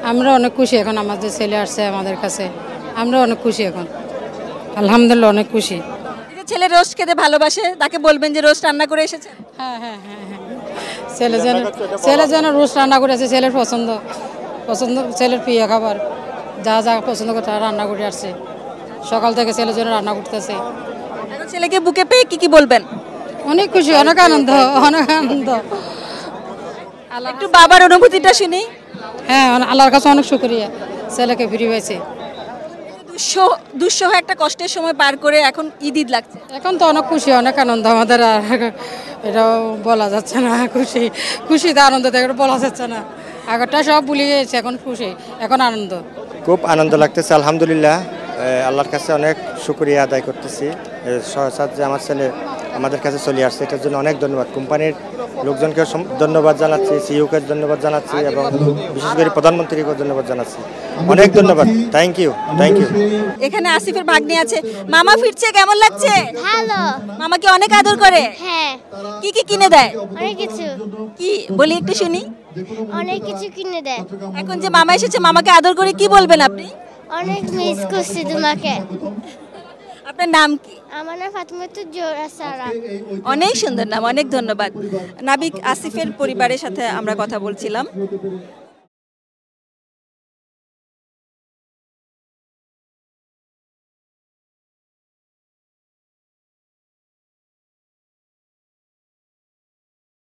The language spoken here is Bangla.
আমরা অনেক খুশি এখন, আমাদের ছেলে আসছে আমাদের কাছে, আমরা অনেক খুশি এখন, আলহামদুলিল্লাহ অনেক খুশি। ছেলে রোস্ট খেতে ভালোবাসে, তাকে বলবেন যে রোস্ট রান্না করে এসেছে। হ্যাঁ হ্যাঁ হ্যাঁ হ্যাঁ, ছেলে যেন রোস্ট রান্না করেছে, ছেলের পছন্দ পছন্দ, ছেলের প্রিয় খাবার যা যা পছন্দ করে তা রান্না করে আসছে, সকাল থেকে ছেলের জন্য রান্না করতেছে। এখন ছেলেকে বুকে পেয়ে কি বলবেন? অনেক খুশি, অনেক আনন্দ, অনেক আনন্দ। একটু বাবার অনুভূতিটা শুনি। হ্যাঁ, আল্লাহর কাছে অনেক শুকরিয়া, ছেলেকে ফিরে পেয়েছে। দুঃসহ একটা কষ্টের সময় পার করে এখন ঈদ লাগছে। এখন তো অনেক খুশি, অনেক আনন্দ আমাদের, আর এটাও বলা যাচ্ছে না। খুশি খুশিতে আনন্দ এটা বলা যাচ্ছে না, আগরটা সব ভুলে গেছে, এখন খুশি, এখন আনন্দ, খুব আনন্দ লাগতেছে আলহামদুলিল্লাহ। আল্লাহর কাছে অনেক শুকরিয়া আদায় করতেছি, সহসাদ যে আমার ছেলে আমাদের কাছে চলে আসছে, এটার জন্য অনেক ধন্যবাদ। কোম্পানির লোকজনকে ধন্যবাদ জানাচ্ছি, সিইওকে ধন্যবাদ জানাচ্ছি, এবং বিশেষ করে প্রধানমন্ত্রীকে ধন্যবাদ জানাচ্ছি, অনেক ধন্যবাদ। Thank you, thank you. এখানে আসিফের ভাগ্নি আছে, মামা ফিরছে, কেমন লাগছে? ভালো। মামাকে অনেক আদর করে? হ্যাঁ। কি কি কিনে দেয়? অনেক কিছু। কি বলি একটু শুনি। অনেক কিছু কিনে দেয়। এখন যে মামা এসেছে, মামাকে আদর করে কি বলবেন আপনি? অনেক মিস করছি তোমাকে। আপনার নাম কি? আমার নাম ফাতিমাতুজ জোহরা সারা। অনেক সুন্দর নাম, অনেক ধন্যবাদ। নাবিক আসিফের পরিবারের সাথে আমরা কথা বলছিলাম।